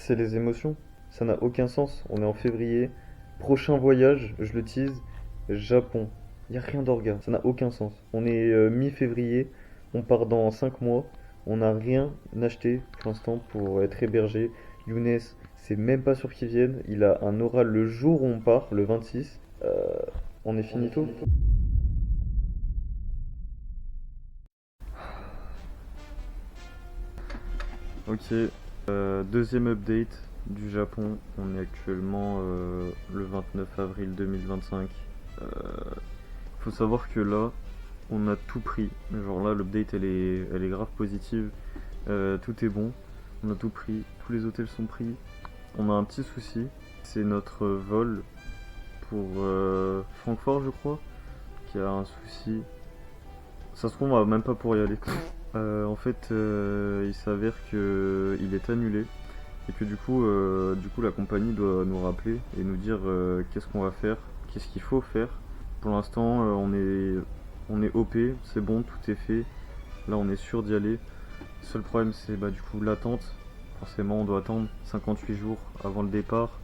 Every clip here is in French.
c'est les émotions. Ça n'a aucun sens. On est en février. Prochain voyage, je le tease, Japon. Il n'y a rien d'orga. Ça n'a aucun sens. On est mi-février. On part dans 5 mois. On n'a rien acheté pour l'instant pour être hébergé. Younes, c'est même pas sûr qu'il vienne. Il a un oral le jour où on part, le 26. On est finito. Ok, deuxième update du Japon. On est actuellement le 29 avril 2025. Faut savoir que là, on a tout pris. Genre là, l'update elle est grave positive. Tout est bon. On a tout pris. Tous les hôtels sont pris. On a un petit souci. C'est notre vol pour Francfort, je crois, qui a un souci. Ça se trouve, on va même pas pour y aller. En fait, il s'avère que il est annulé et que du coup, la compagnie doit nous rappeler et nous dire qu'est-ce qu'on va faire, qu'est-ce qu'il faut faire. Pour l'instant, on est OP, c'est bon, tout est fait. Là, on est sûr d'y aller. Le seul problème, c'est du coup l'attente. Forcément, on doit attendre 58 jours avant le départ.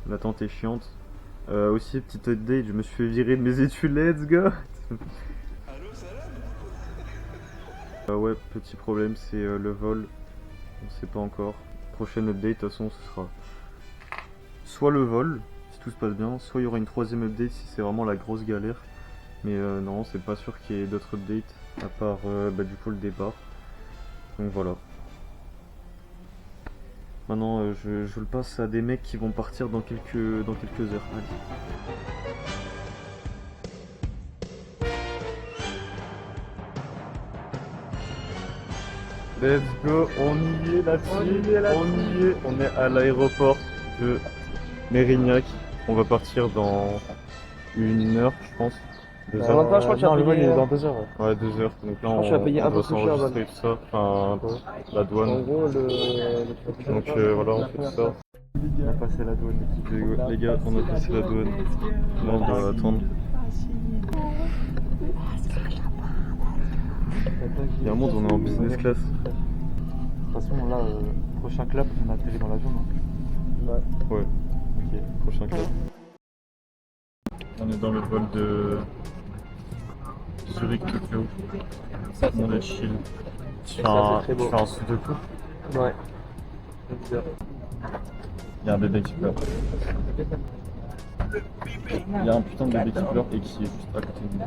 L'attente est chiante. Aussi, petite update, je me suis fait virer de mes études, let's go. Ouais, petit problème, c'est le vol. On sait pas encore. Prochaine update, de toute façon, ce sera soit le vol, si tout se passe bien, soit il y aura une troisième update si c'est vraiment la grosse galère. Mais non, c'est pas sûr qu'il y ait d'autres updates à part du coup le départ. Donc voilà. Maintenant, je le passe à des mecs qui vont partir dans quelques heures. Allez. Let's go, on y est là-dessus, on est à l'aéroport de Mérignac. On va partir dans 1 heure, je pense. 2 heures. Je crois que tu as le vol payé est dans 2 heures. Ouais, 2 heures. Donc là, tu vas payer un peu doit plus cher, s'enregistrer tout ça, enfin la douane. En gros, Donc voilà, on fait tout ça. On a passé la douane, les gars, on a passé la douane. Là, on doit attendre. Il y a un monde, on est en business class. De toute façon, là, prochain clap, on atterrit dans l'avion, non? Ouais. Ok, prochain clap. On est dans le vol de Zurich-Tokyo. On est chill. Tu fais un sudoku? Ouais. Il y a un bébé qui pleure. Il y a un putain de bébé qui pleure et qui est juste à côté de nous.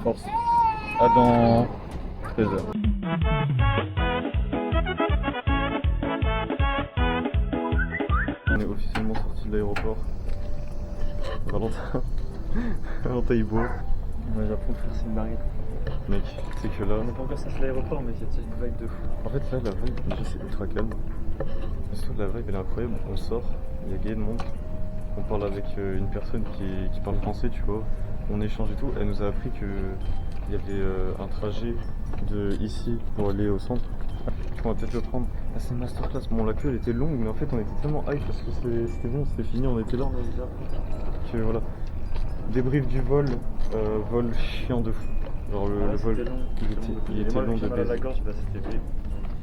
Force. À dans 13 heures. On est officiellement sorti de l'aéroport. Valentin il boit. Ouais, j'apprends que c'est une barrière. Mec, c'est que là. On n'est pas encore sorti de l'aéroport, mais il y a une vague de fou. En fait, là, la vibe, déjà, c'est ultra calme. Surtout, la vibe, elle est incroyable. On sort, il y a gay de monde. On parle avec une personne qui parle français, tu vois. On échange et tout. Elle nous a appris qu'il y avait un trajet de ici pour aller au centre. On va peut-être le prendre. Ah, c'est une masterclass. Bon, la queue, elle était longue, mais en fait, on était tellement hype parce que c'était bon, c'était fini, on était là. Que voilà. Débrief du vol, vol chiant de fou. Genre le vol, il était long de baiser.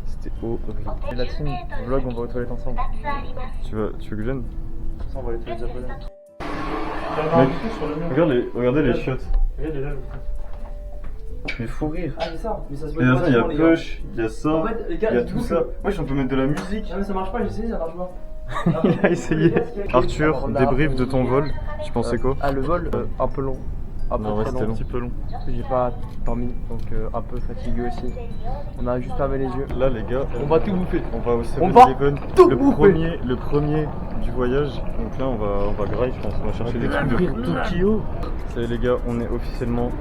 C'était horrible. Et la team vlog, on va aux toilettes ensemble. Tu veux que je vienne? On va aller aux toilettes japonaises. Mec, regardez les chiottes. Regarde, il est là. Mais faut rire. Ah, c'est ça, mais ça se Et voit pas. il y a push, il y a ça, En fait, les gars, il y a tout ça. Moi, on peut mettre de la musique. Non, mais ça marche pas, j'ai essayé, ça marche pas. Il a essayé. Arthur, débrief de ton vol. Tu pensais quoi? Ah, le vol, un peu long. Non, ouais, c'était long. Un petit peu long. J'ai pas dormi, donc un peu fatigué aussi. On a juste fermé les yeux. Là, les gars, On va tout bouffer. on va au On va 7-Eleven. tout Le bouffer. premier du voyage. Donc là, on va grailler, je pense. On va chercher des trucs de Tokyo. Ça y est, les gars, on est officiellement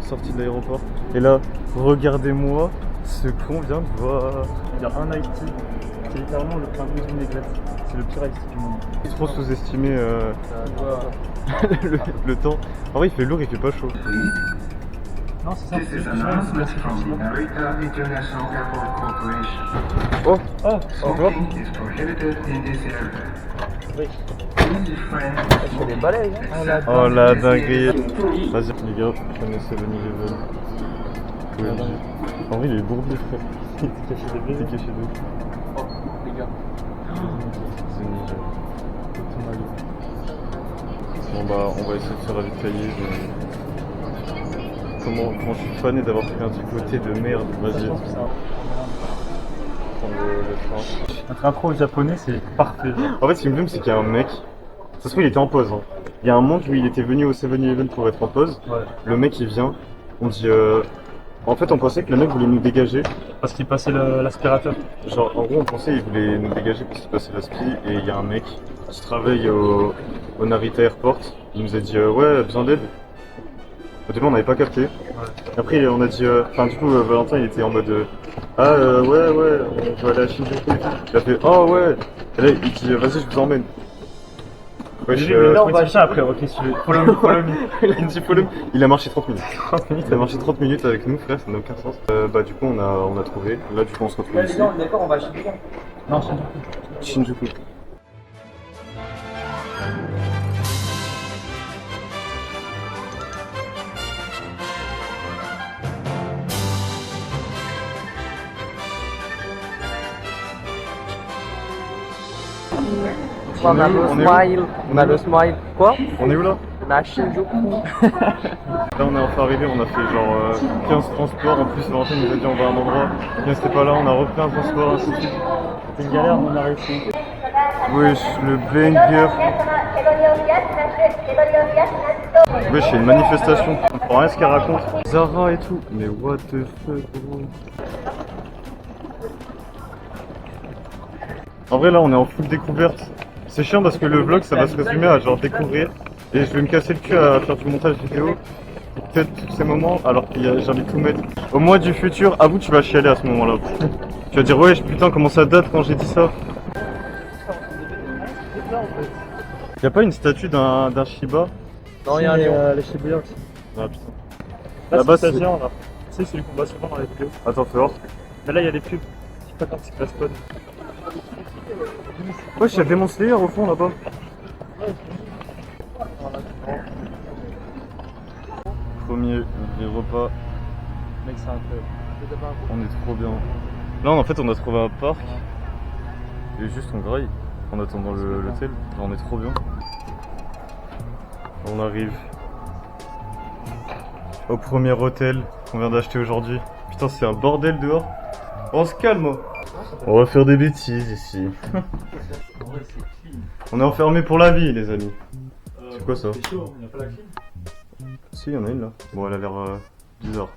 sorti de l'aéroport. Et là, regardez-moi ce qu'on vient de voir. Il y a un Ice Tea. C'est littéralement le plein de néglette. C'est le pire Ice Tea du monde. Trop sous-estimé le temps. En vrai, il fait lourd, il fait pas chaud. Non, c'est ça. This is an announcement from the Narita International Airport Corporation. Oh, Smoking is prohibited in this area. Je fais des balais, hein. oh la dinguerie. Vas-y, Les gars, prenez 7-Eleven. En vrai, il est bourbier, frère. Il était caché de Il était caché de ouf. Oh, les gars. C'est nickel. Tout maillot. Bon bah, on va essayer de se ravitailler. Comment je suis fané d'avoir pris un tricoté de merde. Vas-y. Prendre le train. Notre intro au japonais, c'est parfait. En fait, ce qui me fume, c'est qu'il y a un mec. Ça se trouve, il était en pause. Hein. Il y a un monde où il était venu au 7-Eleven pour être en pause. Ouais. Le mec, il vient. On dit. En fait, on pensait que le mec voulait nous dégager. Parce qu'il passait l'aspirateur. Genre, en gros, on pensait qu'il voulait nous dégager parce qu'il passait l'aspi. Et il y a un mec qui travaille au Narita Airport. Il nous a dit ouais, besoin d'aide. Au début, on n'avait pas capté. Ouais. Après, on a dit. Enfin, du coup, Valentin, il était en mode. Ouais, on va aller à Shinjuku. Il a fait oh ouais. Et là, il dit vas-y, je vous emmène. Ouais, on va chercher après, ok, follow me. Il dit follow me. Il a marché 30 minutes. Il a marché 30 minutes avec nous, frère, ça n'a aucun sens. Bah, du coup, on a trouvé. Là, du coup, on se retrouve ici. D'accord, on va chez lui. Non, Shinjuku. On a le On est où smile. On a le smile. Quoi? On est où là? On a Shinjuku. Là, on est enfin arrivé, on a fait genre 15 transports. En plus, Valentin nous a dit on va à un endroit. Bien, c'était pas là, on a repris un transport, ainsi de suite. c'est une galère, mais on a réussi. Wesh, le banger. Wesh, c'est une manifestation. On comprend rien ce qu'elle raconte. Zara et tout. Mais what the fuck, gros. En vrai, là, on est en full découverte. C'est chiant parce que le vlog, ça va se résumer à genre découvrir. Et je vais me casser le cul à faire du montage vidéo. Peut-être tous ces moments, alors que j'ai envie de tout mettre. Au mois du futur, avoue, tu vas chialer à ce moment-là. Tu vas dire, ouais, putain, comment ça date quand j'ai dit ça. Y'a pas une statue d'un Shiba? Non, il y a un lion. Les Shibuya aussi. Ah putain. Là, Là-bas, c'est c'est- géant, là. Tu sais, c'est celui qu'on voit souvent dans les vidéos. Attends, fais voir. Mais là, il y a des pubs. Je sais pas quand c'est que ça spawn. Ouais, il y a Demon Slayer au fond là-bas. Premier repas, Mec, c'est incroyable. on est trop bien. Là, en fait, on a trouvé un parc. Et juste on graille en attendant l'hôtel. Là, on est trop bien. On arrive au premier hôtel qu'on vient d'acheter aujourd'hui. Putain, c'est un bordel dehors. On se calme. On va faire des bêtises ici. On est enfermés pour la vie, les amis. C'est quoi ça? C'est chaud, il n'y a pas la clim. Si, il y en a une là. Bon, elle a l'air bizarre.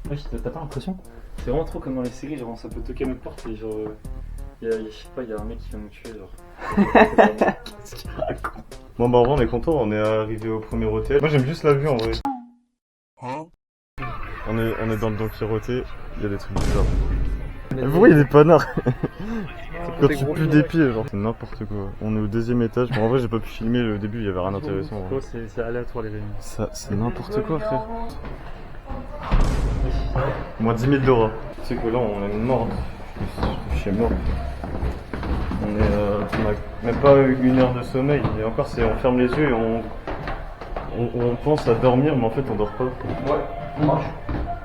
Ouais, t'as pas l'impression? C'est vraiment trop comme dans les séries, genre ça peut toquer à notre porte et genre. Je sais pas, il y a un mec qui vient nous tuer, genre. Bon, bah, en vrai, on est content, on est arrivé au premier hôtel. Moi, j'aime juste la vue en vrai. On est dans le Don Quiroté, il y a des trucs bizarres. Pourquoi il y a des panards? Quand tu pues des pieds, genre. C'est n'importe quoi. On est au deuxième étage. Bon, en vrai, j'ai pas pu filmer le début, il y avait rien d'intéressant. En gros, c'est aléatoire les réunions. Ça, c'est n'importe quoi, frère. Moins 10 000 $. Tu sais que là, on est mort. Je suis mort. On a même pas une heure de sommeil. Et encore, on ferme les yeux et on pense à dormir, mais en fait, on dort pas. Ouais, on marche.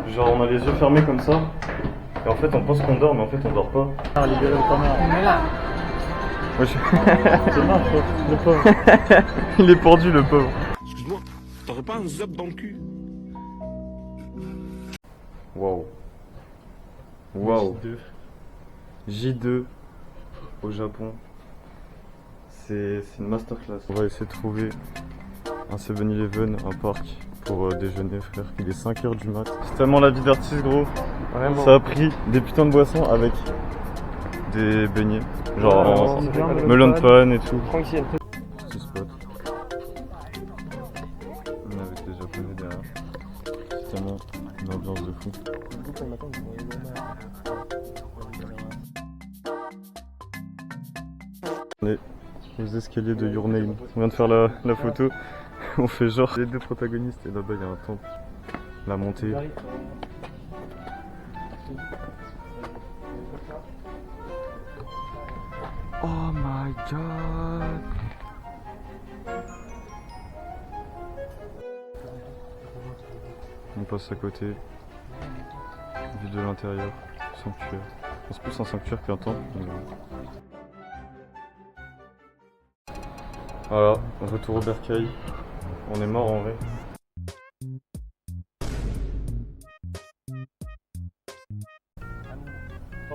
Genre, on a les yeux fermés comme ça. Et en fait, on pense qu'on dort, mais en fait, on dort pas. Ah, libérer le connard. On est là. Ouais, C'est marrant, le pauvre. il est pendu, le pauvre. Excuse-moi, t'aurais pas un zop dans le cul? Waouh. Waouh. J2. J2 au Japon. C'est une masterclass. On va essayer de trouver un 7-Eleven, un parc pour déjeuner, frère. Il est 5h du mat. C'est tellement la vie d'artiste, gros. Vraiment. Ça a pris des putains de boissons avec des beignets. Genre melon pan et tout. Tranquille. Petit spot. On est avec les japonais derrière. C'est tellement une ambiance de fou. On est aux escaliers de Your Name. On vient de faire la photo. On fait genre les deux protagonistes et là-bas il y a un temple. La montée. Oh my god. On passe à côté. Vue de l'intérieur. Sanctuaire. C'est plus un sanctuaire qu'un temple. Mais... Voilà, retour au bercail. On est mort en vrai.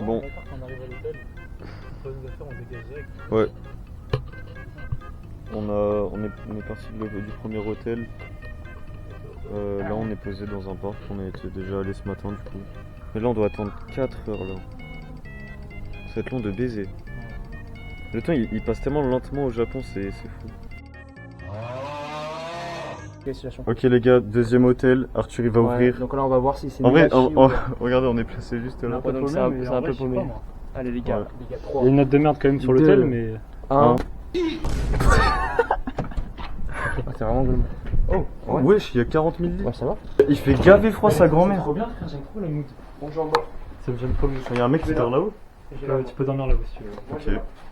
Bon. Quand on arrive à l'hôtel, on pose nos affaires, on dégage direct. Ouais. On est parti du premier hôtel. Là on est posé dans un parc, on était déjà allé ce matin du coup. Mais là on doit attendre 4 heures là. Ça va être long de baiser. Le temps il passe tellement lentement au Japon, c'est fou. Ok les gars, deuxième hôtel, Arthur il va ouvrir. Donc là on va voir si c'est En vrai, Miyachi regardez on est placé juste là. Ouais, donc c'est un peu paumé. Allez les gars, Ouais. les gars, Il 3, y a une note de merde quand même sur Deux. l'hôtel, mais. 1. C'est vraiment globalement. Oh, ouais. Wesh, il y a 40 000 lits. Ouais, ça va. Il fait gaver froid sa grand-mère. Trop bien, frère, j'aime trop le mood. Bonjour. Ça me gêne trop le mood. Il y a un mec qui dort là-haut. Tu peux dormir là-haut si tu veux. Ok.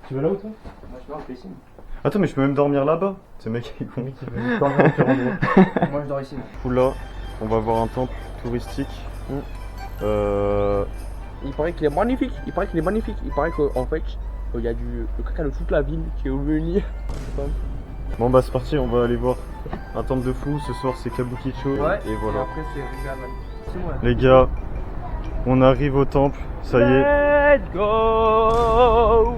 Tu veux là-haut toi? Moi je dors en piscine. Attends mais je peux même dormir là-bas. Ce mec est con. Moi je dors ici. Du coup là, on va voir un temple touristique. Il paraît qu'il est magnifique. Il paraît qu'en fait, il y a le caca de toute la ville qui est venu. Bon bah c'est parti, on va aller voir un temple de fou. Ce soir c'est Kabukicho et voilà. après c'est Regaman. C'est moi. Les gars, on arrive au temple, ça y est. Let's go.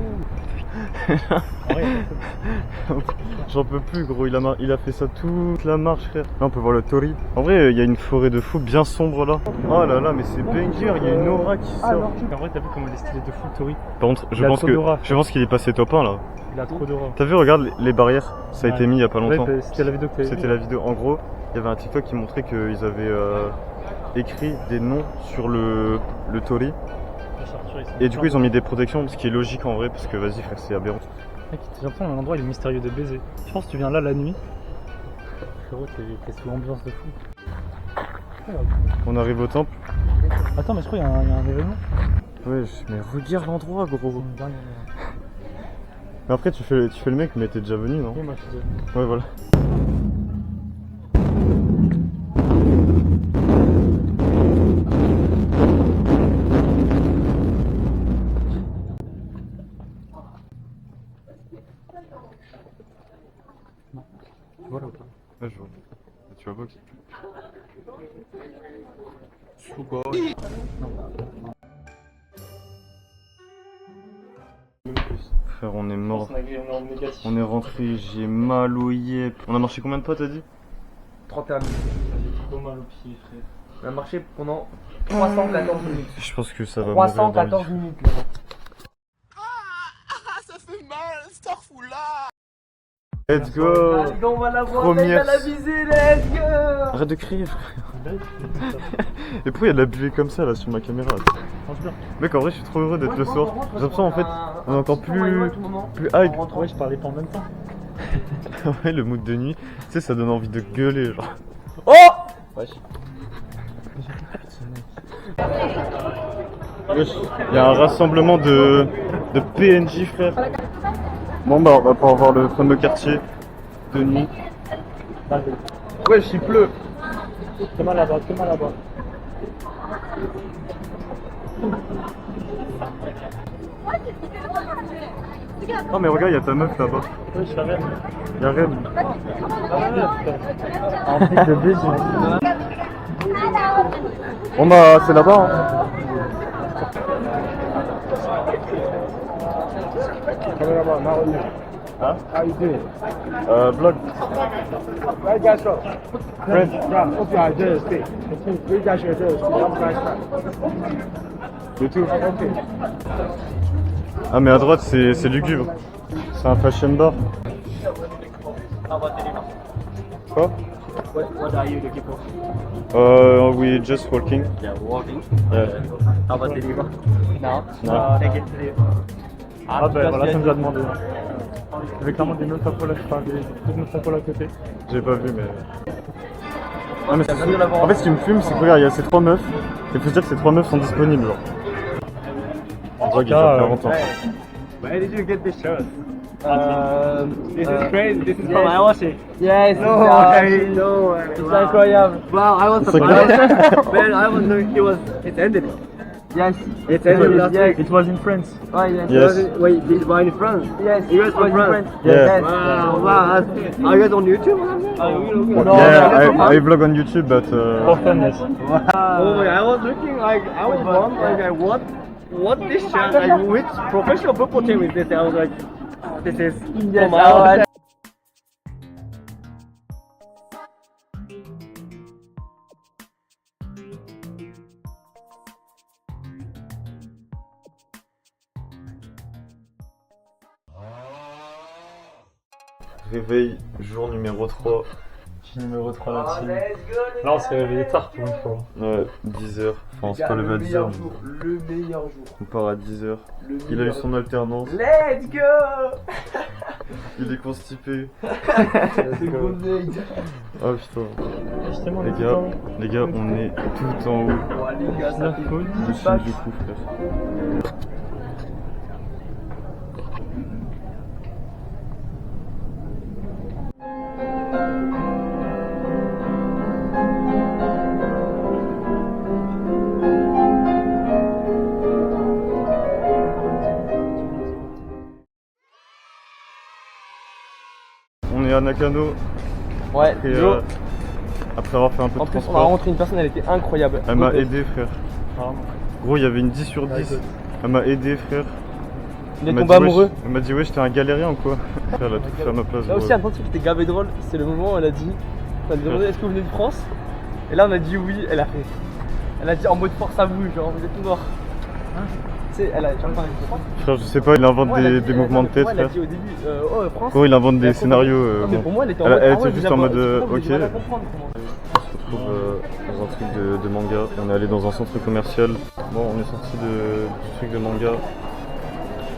J'en peux plus gros, il a fait ça toute la marche frère. Là on peut voir le Tori. En vrai il y a une forêt de fou bien sombre là. Oh là là mais c'est banger, il y a une aura qui sort. En vrai, t'as vu comment il est stylé de fou, Tori? Par contre Il a trop d'aura. je pense qu'il est passé top 1 là. Il a trop d'aura. T'as vu regarde les barrières, ça a été mis il y a pas longtemps. Ouais, c'était la vidéo que t'avais C'était la vidéo. En gros, il y avait un TikTok qui montrait qu'ils avaient écrit des noms sur le Tori. Et du coup, ils ont mis des protections, ce qui est logique en vrai, parce que vas-y, frère, c'est aberrant. Mec, j'ai l'impression que l'endroit il est mystérieux de baiser. Je pense que tu viens là la nuit. Frérot, t'es sous l'ambiance de fou. On arrive au temple. Attends, mais je crois qu'il y a un événement. Ouais, mais regarde l'endroit, gros. C'est une dernière. Mais après, tu fais le mec, mais t'es déjà venu, non? Oui, moi je suis déjà. Ouais, voilà. Tu vois là ou pas? Ouais, je vois. Tu vois pas qui? Frère, on est mort. On est rentré, j'ai mal au yep. On a marché combien de pas, t'as dit? 31 minutes. J'ai trop mal au pied, frère. On a marché pendant 314 minutes. Je pense que ça va mourir dans le 314 lit. minutes. Let's go! On va la voir, Première- à la visée, let's go! Arrête de crier, frère. Et pourquoi il y a de la buée comme ça là sur ma caméra? Franchement, Mec, en vrai, je suis trop heureux d'être le soir. J'ai l'impression en fait, on est encore plus hype. ouais, je parlais pas en même temps. Ouais, le mood de nuit, tu sais, ça donne envie de gueuler, genre. Oh! Wesh. Wesh, il y a un rassemblement de PNJ, frère. Bon, bah, on va pouvoir voir le fameux quartier de nuit. Wesh, il pleut. Comment là-bas, Oh, mais regarde, il y a ta meuf là-bas. Ouais, je savais. Il y a Red. En fait, le baiser. Bon, bah, c'est là-bas, hein. Huh? How you doing? Vlog. Where you guys from? Friend. Yeah, hope you are enjoying your stay. You guys should enjoy your stay. Have a nice time. You too. Okay. Ah, mais à droite, c'est lugubre. C'est un fashion bar. Quoi? What are you looking for? We just walking. Yeah, walking. Yeah. How about deliver? No. No. Take it to you. Ah bah voilà, ça nous a demandé. Il y avait clairement des notes à poil à côté. J'ai pas vu, mais. Ouais, mais en fait, ce qui me fume, c'est que regarde, il y a ces 3 meufs. Et faut se dire que ces 3 meufs sont disponibles, genre. On dirait qu'il y a 40 ans. Where did you get this shirt? This is crazy. This is from Aoshi. Yes, No way, no way. c'est incroyable. Wow, I was surprised. Man, I was knowing it ended. Yes. It ended last week. It was in France. Oh, yes. Yes. Wait, this was in France. Yes. You guys it was from in France? Yeah. Yes. Wow, wow. Are you guys on YouTube or something? No, Yeah, no, I vlog on YouTube, but For fun, yes. Oh my, I was looking like, I was wondering like, what this channel, like, which professional football team is this? I was like, this is Yes, from our... réveil, jour numéro 3. Numéro 3 là-dessus. Là, on s'est réveillé tard pour une fois. Ouais, 10h. Enfin, on s'est pas levé à 10h. Le meilleur jour. On part à 10h. Il a eu son alternance. Let's go. Il est constipé. C'est good day. Oh putain. Justement, Les gars, on est tout en haut. Les gars, ça fait Je suis du coup, frère. On est à Nakano. Ouais, Et, Jo. après avoir fait un peu En de plus, on a transport. rencontré une personne, elle était incroyable. Elle m'a aidé, frère. Vraiment. Gros, il y avait une 10 sur 10. Elle m'a aidé, frère. Il est Elle m'a tombé dit, amoureux. wesh- Elle m'a dit, ouais, j'étais un galérien ou quoi. Frère, elle a tout fait à ma place. Là gros. aussi, un truc qui était gavé drôle, c'est le moment où elle a dit, elle a demandé est-ce que vous venez de France? Et là, on a dit oui, elle a fait. Elle a dit en mode force à vous, genre vous êtes tout noir. Tu sais, elle a. J'entends avec France. Frère, je sais pas, il invente Ouais, elle a des dit- mouvements de pour tête, moi, elle a frère. dit au début, oh France. Gros, il invente Et des après, scénarios. non, mais Bon. pour moi, elle était en Elle- mode. elle ah était ouais, juste vous en avez- mode, vous avez du mal à ok. comprendre, comment. On se retrouve dans un truc de manga. On est allé dans un centre commercial. Bon, on est sorti du truc de manga.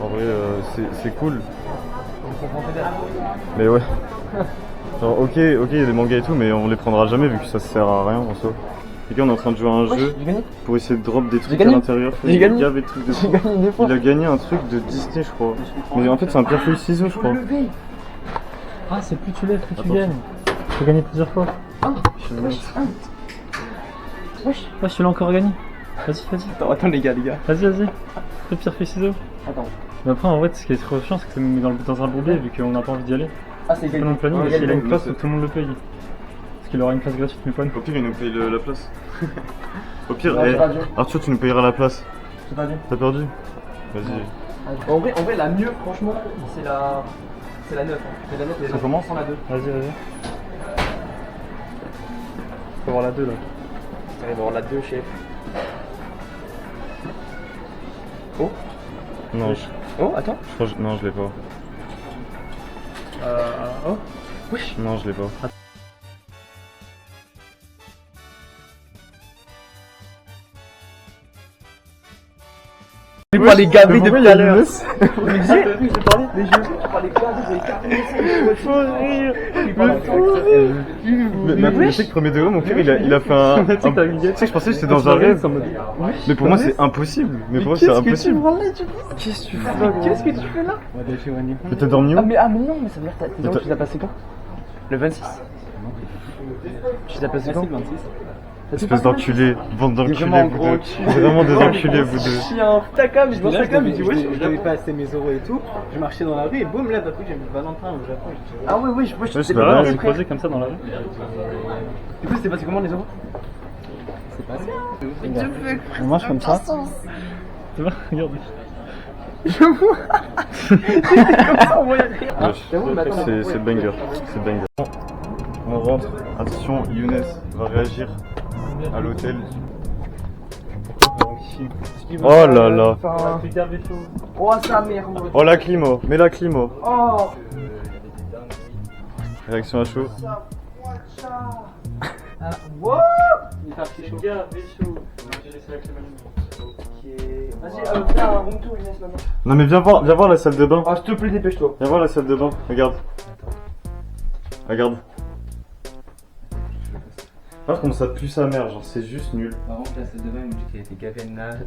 En vrai, c'est cool. On comprend peut-être. Mais ouais. Genre, ok, il y a des mangas et tout, mais on les prendra jamais vu que ça sert à rien en soi. Les gars, on est en train de jouer à un jeu J'ai gagné. pour essayer de drop des trucs à gagné. l'intérieur. J'ai gagné. Il y avait des trucs de J'ai fou. gagné deux fois. Il a gagné un truc de Disney, je crois. Mais en fait, c'est un pierre feuille ciseaux, je crois. Ah, c'est plus tu lèves, plus tu Attends. gagnes. J'ai gagné plusieurs fois. Wesh. Ouais, je l'ai encore gagné. Vas-y, Attends, les gars. Vas-y. Fais pierre, fais ciseaux. Attends. Mais après, en vrai, ce qui est trop chiant, c'est que ça me met dans un bourbier vu qu'on n'a pas envie d'y aller. Ah, c'est C'est pas dans le planning, Ouais, mais s'il a une gagné. place, faut que tout le monde le paye. Parce qu'il aura une place gratuite, mais pas une. Au pire, il nous paye la place. Au pire, Non, j'ai perdu. Arthur, tu nous payeras la place. J'ai pas vu. T'as perdu? Vas-y. En vrai, la mieux, franchement, c'est la. C'est la 9. Hein. C'est la 9 Ça commence sans la 2. Vas-y. Faut voir la 2 là. On va voir la 2, chef. Oh. Non, Oh, attends. je crois que non, je l'ai pas. Oh. Non, je l'ai pas. Je vais pas les gaver mais de pourquoi tout à il y a une l'heure. mousse Mais j'ai parlé, mais je vais pas les gaver, j'ai carrément. Faut rire. Mais après, je sais que premier degré, mon frère, il a fait un. Tu sais que je pensais que j'étais dans un rêve. Mais pour moi, c'est impossible. Mais pour moi, c'est impossible. Qu'est-ce que tu fais là? Qu'est-ce que tu fais là? Mais t'as dormi où? Ah mais non, mais ça veut dire que tes tu les as passés quand? Le 26. Tu les as passés quand? Espèce d'enculé, bande d'enculés, vraiment vous gros deux. cul. Vraiment des enculés, vous deux. Chien, ta cam, je pense ta cam, il dit wesh. Je devais pas acheter mes euros et tout. Je marchais dans la rue et boum, là, d'un coup, j'ai mis Valentin au Japon. J'ai dit, Ah ouais, wesh, Ouais, je c'est Bah pas ouais, on vrai. s'est croisés comme ça dans la rue. Du coup, c'était passé comment les euros? on marche comme ça. Tu vois, regarde. Ouais, c'est banger. C'est banger. On rentre. Attention, Younes va réagir à l'hôtel. Oh là là. Oh sa mère. Oh la climo. Mets la climo. Oh. Réaction à chaud. Wow. Vas-y, fais un room tour, Inès, maintenant. Non mais viens voir la salle de bain. Ah, s'il te plaît, dépêche-toi. Viens voir la salle de bain. Regarde. Regarde. Regarde comment ça pue sa mère, genre c'est juste nul. Par contre, la salle de bain, il me dit qu'elle était gavé de nage.